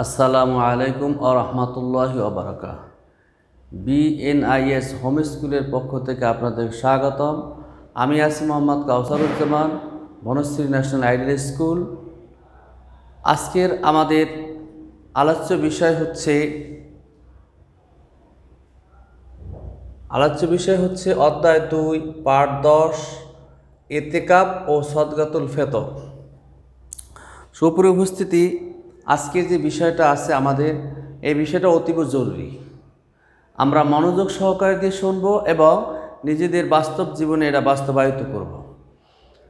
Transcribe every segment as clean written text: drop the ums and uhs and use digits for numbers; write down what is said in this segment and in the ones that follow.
আসসালামু আলাইকুম ওয়া রাহমাতুল্লাহি ওয়া বারাকাতুহু। বিএনআইএস হোম স্কুলের পক্ষ থেকে আপনাদের স্বাগতম। আমি আছি Mohammad Kawsaruzzaman, Banasree national ideal school. আজকের আমাদের আলোচ্য বিষয় হচ্ছে অধ্যায় 2 পার্ট 10 ইতিকাফ ও সদকাতুল ফিতর। সুপ্রিয় উপস্থিতি, আজকের যে বিষয়টা আছে আমাদের এই বিষয়টা অতীব জরুরি। আমরা মনোযোগ সহকারে দিয়ে শুনব এবং নিজেদের বাস্তব জীবনে এটা বাস্তবায়িত করব।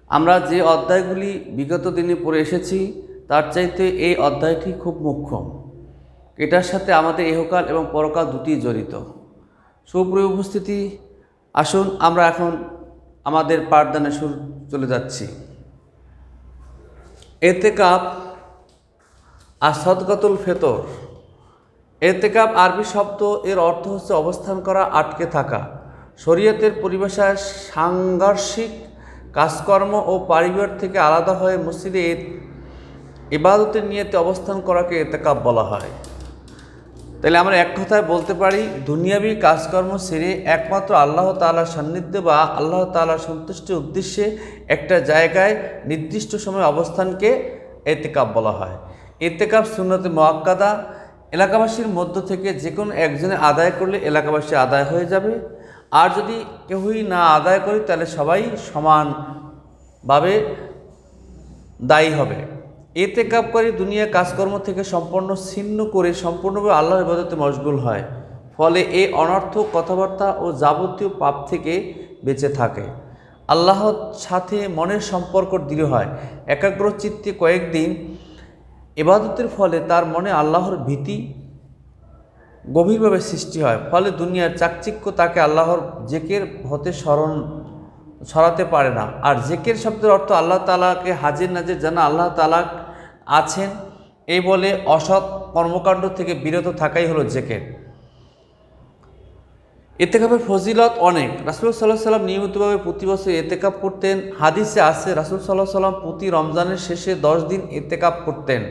আমরা যে অধ্যায়গুলি বিগত দিনে পড়ে এসেছি তার চাইতে এই অধ্যায়টি খুব মুখ্য। এটার সাথে আমাদের ইহকাল এবং পরকাল দুটিই জড়িত। সুপ্রিয় উপস্থিতি, আসুন আমরা এখন আমাদের পাঠদানে চলে যাচ্ছি। ইতিকাফ আর সদকাতুল ফিতর। ইতিকাফ আরবি শব্দ, এর অর্থ হচ্ছে অবস্থান করা, আটকে থাকা। শরীয়তের পরিভাষায় সাংঘর্ষিক কাজকর্ম ও পরিবার থেকে আলাদা হয়ে মসজিদে ইবাদতের নিয়তে অবস্থান করাকে ইতিকাফ বলা হয়। তাহলে আমরা এক কথায় বলতে পারি, দুনিয়াবি কাজকর্ম ছেড়ে একমাত্র আল্লাহ তাআলার সান্নিধ্যে বা আল্লাহ তাআলার সন্তুষ্টির উদ্দেশ্যে একটা জায়গায় নির্দিষ্ট সময় অবস্থানকে ইতিকাফ বলা হয়। ইতিকাফ সুন্নতে মুআক্কাদা, এলাকাবাসীর মধ্য থেকে যে কোনো একজনে আদায় করলে এলাকাবাসী আদায় হয়ে যাবে, আর যদি কেউই না আদায় করে তাহলে সবাই সমানভাবে দায়ী হবে। ইতিকাফ করে দুনিয়ার কাজকর্ম থেকে সম্পূর্ণ ছিন্ন করে সম্পূর্ণভাবে আল্লাহর ইবাদতে মশগুল হয়। ফলে এই অনর্থক কথাবার্তা ও যাবতীয় পাপ থেকে বেঁচে থাকে। আল্লাহর সাথে মনের সম্পর্ক দৃঢ় হয়। একাগ্র চিত্তে কয়েকদিন ইবাদতের ফলে তার মনে আল্লাহর ভীতি গভীরভাবে সৃষ্টি হয়। ফলে দুনিয়ার চাকচিক্য তাকে আল্লাহর জিকির হতে সরাতে পারে না। আর জিকির শব্দের অর্থ আল্লাহ তাআলাকে হাজির নাজির জানা, আল্লাহ তাআলা আছেন এই বলে অসৎ কর্মকাণ্ড থেকে বিরত থাকাই হলো জিকির। ইতিকাফের ফজিলত অনেক। রাসূল সাল্লাল্লাহু আলাইহি ওয়াসাল্লাম নিয়মিতভাবে প্রতি বছর ইতিকাফ করতেন। হাদিসে আছে রাসূল সাল্লাল্লাহু আলাইহি ওয়াসাল্লাম প্রতি রমজানের শেষে 10 দিন ইতিকাফ করতেন।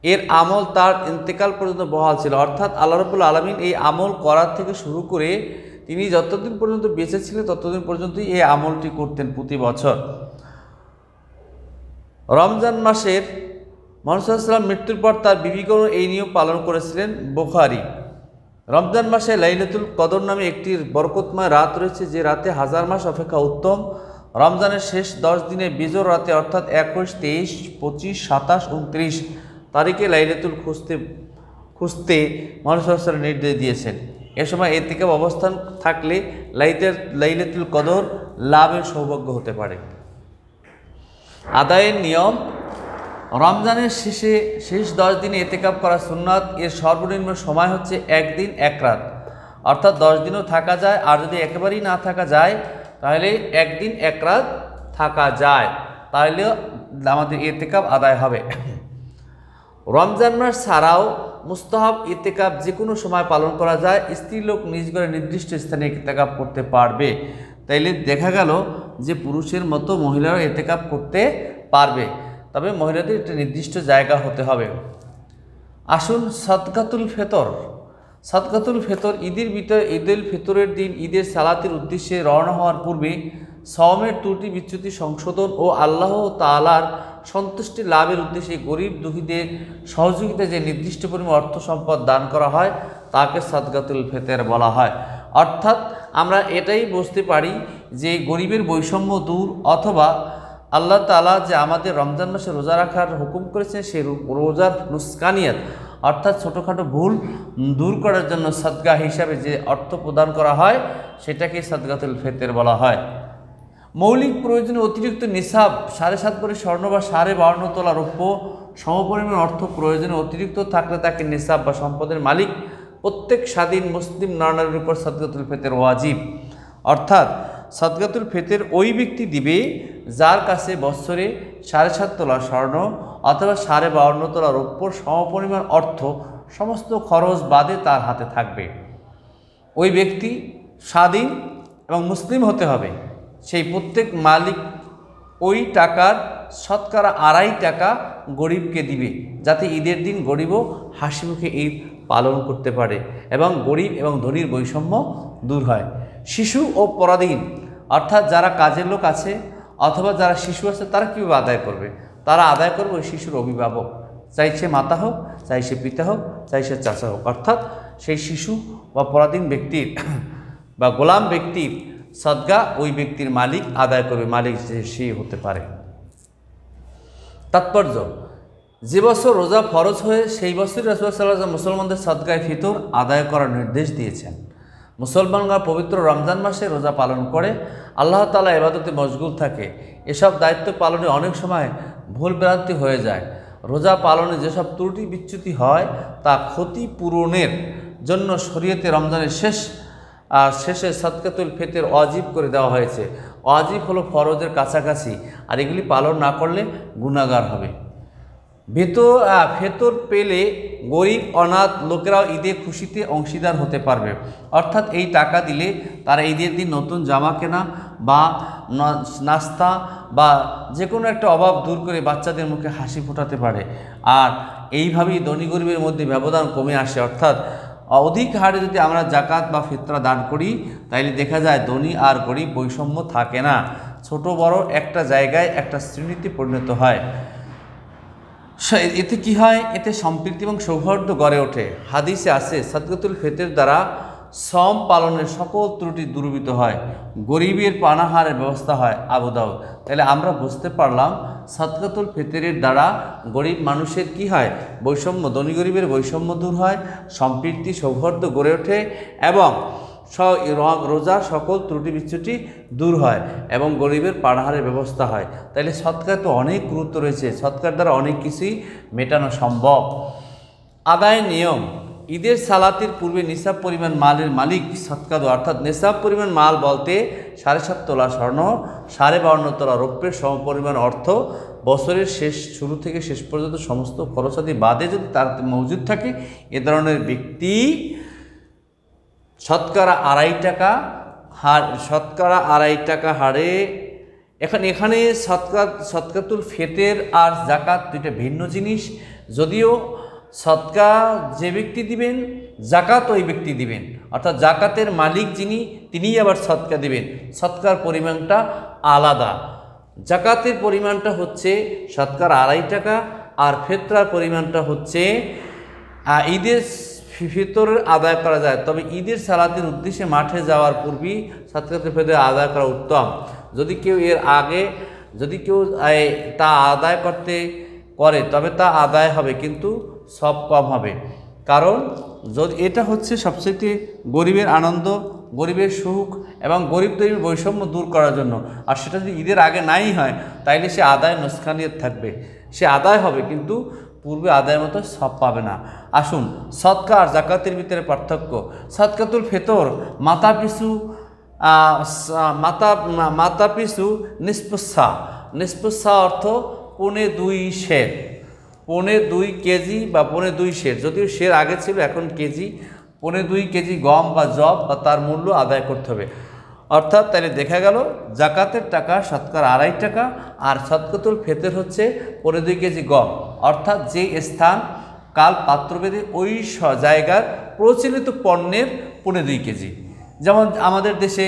এর আমল তার ইন্তেকাল পর্যন্ত বহাল ছিল। অর্থাৎ আল্লাহ রাব্বুল আলামিন এই আমল করার থেকে শুরু করে তিনি যতদিন পর্যন্ত বেঁচে ছিলেন ততদিন পর্যন্তই এই আমলটি করতেন প্রতি বছর। রমজান মাসের মুহাম্মদ সাল্লাল্লাহু আলাইহি ওয়াসাল্লাম মৃত্যুর পর তার বিবিগণ এই নিয়ম পালন করেছিলেন। বুখারী। রমজান মাসে লাইলাতুল কদর নামে একটি বরকতময় রাত রয়েছে, যে রাতে 1000 মাস অপেক্ষা উত্তম। রমজানের শেষ 10 দিনে বিজোড় রাতে অর্থাৎ 21, 23, 25, 27, 29 তারিখে লাইলাতুল খুঁজতে মুহাম্মদ সাল্লাল্লাহু আলাইহি ওয়াসাল্লাম নির্দেশ দিয়েছেন। এ সময় ইতিকাফ অবস্থান থাকলে লাইলাতুল কদর লাভের সৌভাগ্য হতে পারে। আদায়ের নিয়ম। রমজানের শেষ 10 দিনে ইতিকাফ করা সুন্নাত। এর সর্বনিম্ন সময় হচ্ছে 1 দিন 1 রাত, অর্থাৎ 10 দিনও থাকা যায়। আর যদি একেবারেই না থাকা যায় তাহলে 1 দিন 1 রাত থাকা যায়, তাহলে আমাদের ইতিকাফ আদায় হবে। রমজান মাস ছাড়াও মুস্তাহাব ইতিকাফ যে কোনো সময় পালন করা যায়। স্ত্রীলোক নিজ ঘরে নির্দিষ্ট স্থানে ইতিকাফ করতে পারবে। তাইলে দেখা গেল যে পুরুষের মতো মহিলারা ইতিকাফ করতে পারবে, তবে মহিলাদের একটা নির্দিষ্ট জায়গা হতে হবে। আসুন সদকাতুল ফিতর। সদকাতুল ফিতর ঈদুল ফিতরের দিন ঈদের সালাতের উদ্দেশ্যে রওনা হওয়ার পূর্বে সওমের ত্রুটি বিচ্যুতি সংশোধন ও আল্লাহ তাআলার সন্তুষ্টি লাভের উদ্দেশ্যে গরিব দুঃখীদের সহযোগিতায় যে নির্দিষ্ট পরিমাণ অর্থ সম্পদ দান করা হয় তাকে সদকাতুল ফিতর বলা হয়। অর্থাৎ আমরা এটাই বুঝতে পারি যে গরিবের বৈষম্য দূর, অথবা আল্লাহ তাআলা যে আমাদের রমজান মাসে রোজা রাখার হুকুম করেছেন সেই রোজার নুসকানিয়াত অর্থাৎ ছোটোখাটো ভুল দূর করার জন্য সদকা হিসাবে যে অর্থ প্রদান করা হয় সেটাকে সদকাতুল ফিতর বলা হয়। মৌলিক প্রয়োজনে অতিরিক্ত নিসাব 7.5 ভরি স্বর্ণ বা 52.5 তোলা রৌপ্য সমপরিমাণ অর্থ প্রয়োজনে অতিরিক্ত থাকলে তাকে নিসাব বা সম্পদের মালিক প্রত্যেক স্বাধীন মুসলিম নরনারীর উপর সদকাতুল ফিতর ওয়াজিব। অর্থাৎ সদকাতুল ফিতর ওই ব্যক্তি দিবে যার কাছে বছরে 7.5 তোলা স্বর্ণ অথবা 52.5 তোলা রৌপ্যর সমপরিমাণ অর্থ সমস্ত খরচ বাদে তার হাতে থাকবে। ওই ব্যক্তি স্বাধীন এবং মুসলিম হতে হবে। সেই প্রত্যেক মালিক ওই টাকার শতকরা 2.5 টাকা গরিবকে দিবে, যাতে ঈদের দিন গরিবও হাসি মুখে ঈদ পালন করতে পারে এবং গরিব এবং ধনীর বৈষম্য দূর হয়। শিশু ও পরাধীন অর্থাৎ যারা কাজের লোক আছে অথবা যারা শিশু আছে তারা কীভাবে আদায় করবে? তারা আদায় করবে ওই শিশুর অভিভাবক, চাই সে মাতা হোক, চাই সে পিতা হোক, চাই সে চাচা হোক, অর্থাৎ সেই শিশু বা পরাধীন ব্যক্তির বা গোলাম ব্যক্তির সদকা ওই ব্যক্তির মালিক আদায় করবে, মালিক সে হতে পারে। তাৎপর্য, যে বছর রোজা ফরজ হয়ে সেই বছরই রাসূলুল্লাহ সাল্লাল্লাহু আলাইহি ওয়াসাল্লাম মুসলমানদের সদকায়ে ফিতর আদায় করার নির্দেশ দিয়েছেন। মুসলমানরা পবিত্র রমজান মাসে রোজা পালন করে আল্লাহ তাআলা ইবাদতে মশগুল থাকে। এসব দায়িত্ব পালনে অনেক সময় ভুল ভ্রান্তি হয়ে যায়। রোজা পালনে যেসব ত্রুটি বিচ্যুতি হয় তা ক্ষতিপূরণের জন্য শরীয়তে রমজানের শেষে সদকাতুল ফিতর ওয়াজিব করে দেওয়া হয়েছে। ওয়াজিব হলো ফরজের কাছাকাছি, আর এগুলি পালন না করলে গুনাহগার হবে। ফিতর পেলে গরিব অনাথ লোকেরাও ঈদে খুশিতে অংশীদার হতে পারবে, অর্থাৎ এই টাকা দিলে তারা ঈদের দিন নতুন জামা কেনা বা নাস্তা বা যে কোনো একটা অভাব দূর করে বাচ্চাদের মুখে হাসি ফোটাতে পারে। আর এইভাবেই ধনী গরিবের মধ্যে ব্যবধান কমে আসে, অর্থাৎ অধিক হারে যদি আমরা জাকাত বা ফিতরা দান করি তাইলে দেখা যায় ধনী আর গরিব বৈষম্য থাকে না, ছোট বড় একটা জায়গায় একটা শ্রেণীতে পরিণত হয়। এতে কি হয়? এতে সম্প্রীতি এবং সৌহার্দ্য গড়ে ওঠে। হাদিসে আছে সদকাতুল ফিতর দ্বারা সম পালনের সকল ত্রুটি দূরীভূত হয়, গরিবের পানাহারের ব্যবস্থা হয়। আবু দাউদ। তাহলে আমরা বুঝতে পারলাম সদকাতুল ফিতরের দ্বারা গরিব মানুষের কি হয়? বৈষম্য, ধনী গরিবের বৈষম্য দূর হয়, সম্প্রীতি সৌহার্দ্য গড়ে ওঠে এবং রোজার সকল ত্রুটি বিচ্যুতি দূর হয় এবং গরিবের পানাহারের ব্যবস্থা হয়। তাইলে সদকার তো অনেক গুরুত্ব রয়েছে, সদকার দ্বারা অনেক কিছুই মেটানো সম্ভব। আদায় নিয়ম, ঈদের সালাতের পূর্বে নিসাব পরিমাণ মালের মালিক সদকা দেওয়া, অর্থাৎ নিসাব পরিমাণ মাল বলতে 7.5 তোলা স্বর্ণ, 52.5 তোলা রৌপ্যের সমপরিমাণ অর্থ বছরের শুরু থেকে শেষ পর্যন্ত সমস্ত খরচাদি বাদে যদি তার মজুদ থাকে, এ ধরনের ব্যক্তি শতকরা 2.5 টাকা হারে। এখানে সদকাতুল ফিতর আর জাকাত দুইটা ভিন্ন জিনিস। যদিও সদকা যে ব্যক্তি দিবেন, জাকাত ওই ব্যক্তি দিবেন, অর্থাৎ জাকাতের মালিক যিনি তিনিই আবার সদকা দিবেন। সদকার পরিমাণটা আলাদা। জাকাতের পরিমাণটা হচ্ছে শতকরা 2.5 টাকা আর ফিতরার পরিমাণটা হচ্ছে ঈদের ফিতর আদায় করা যায়, তবে ঈদের সালাতের উদ্দেশ্যে মাঠে যাওয়ার পূর্বেই সদকাতুল ফিতর আদায় করা উত্তম। যদি কেউ এর আগে তা আদায় করে তবে তা আদায় হবে, কিন্তু সব কম হবে। কারণ যদি এটা হচ্ছে সবচেয়ে গরিবের আনন্দ, গরিবের সুখ এবং গরিব তৈরির বৈষম্য দূর করার জন্য। আর সেটা যদি ঈদের আগে নাই হয় তাইলে সে আদায় নুকসানিয়ত থাকবে, সে আদায় হবে কিন্তু পূর্বে আদায়ের মতো সব পাবে না। আসুন সদকা আর জাকাতের ভিতরে পার্থক্য। সদকাতুল ফিতর মাতা পিছু নিসফুসা অর্থ 2.25 সের, 2.25 কেজি বা 2.25 সের, যদিও সের আগে ছিল এখন কেজি। 2.25 কেজি গম বা জব বা তার মূল্য আদায় করতে হবে। অর্থাৎ তাহলে দেখা গেল জাকাতের টাকা শতকরা 2.5 টাকা আর সদকাতুল ফিতর হচ্ছে 2.25 কেজি গম, অর্থাৎ যে স্থান কাল পাত্রভেদে ওই জায়গার প্রচলিত পণ্যের 2.25 কেজি। যেমন আমাদের দেশে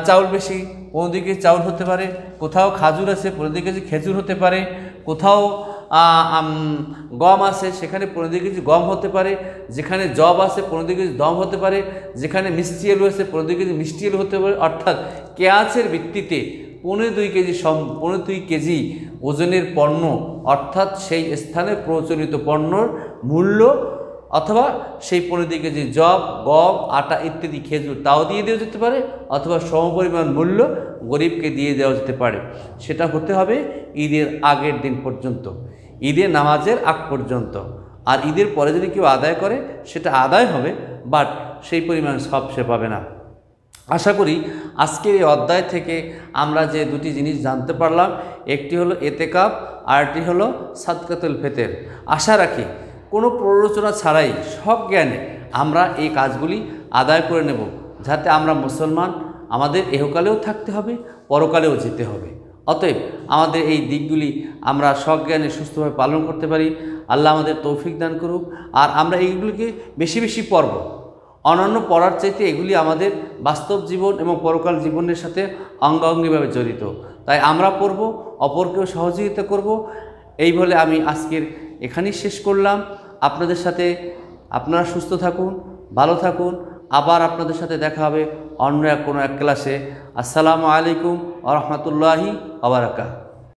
চাউল বেশি, 2.25 কেজি চাউল হতে পারে, কোথাও খাজুর আছে 2.25 কেজি খেজুর হতে পারে, কোথাও গম আছে সেখানে 2.25 কেজি গম হতে পারে, যেখানে জব আছে 2.25 কেজি দম হতে পারে, যেখানে মিষ্টি আলু আছে 2.25 কেজি মিষ্টি আলু হতে পারে। অর্থাৎ কেয়াসের ভিত্তিতে 2.25 কেজি ওজনের পণ্য, অর্থাৎ সেই স্থানে প্রচলিত পণ্যর মূল্য অথবা সেই 2.25 কেজি জব, গম, আটা ইত্যাদি খেজুর তাও দিয়ে দেওয়া যেতে পারে, অথবা সমপরিমাণ মূল্য গরিবকে দিয়ে দেওয়া যেতে পারে। সেটা হতে হবে ঈদের আগের দিন পর্যন্ত, ঈদের নামাজের আগ পর্যন্ত। আর ঈদের পরে যদি কেউ আদায় করে সেটা আদায় হবে, বাট সেই পরিমাণ সব সে পাবে না। আশা করি আজকের এই অধ্যায় থেকে আমরা যে দুটি জিনিস জানতে পারলাম, একটি হলো এতেকাফ আর একটি হলো সদকাতুল ফিতর। আশা রাখি কোনো প্ররোচনা ছাড়াই সব জ্ঞানে আমরা এই কাজগুলি আদায় করে নেব, যাতে আমরা মুসলমান, আমাদের এহকালেও থাকতে হবে, পরকালেও যেতে হবে। অতএব আমাদের এই দিকগুলি আমরা সজ্ঞানে সুস্থভাবে পালন করতে পারি। আল্লাহ আমাদের তৌফিক দান করুক। আর আমরা এইগুলিকে বেশি বেশি পড়ব। অন্যান্য পড়ার চাইতে এগুলি আমাদের বাস্তব জীবন এবং পরকাল জীবনের সাথে অঙ্গাঙ্গিভাবে জড়িত। তাই আমরা পড়ব, অপরকেও সহযোগিতা করব। এই বলে আমি আজকের এখানেই শেষ করলাম। আপনাদের সাথে আপনারা সুস্থ থাকুন, ভালো থাকুন। আবার আপনাদের সাথে দেখা হবে অন্য কোনো এক ক্লাসে। আসসালামু আলাইকুম ওয়া রাহমাতুল্লাহি ওয়া বারাকাতুহু।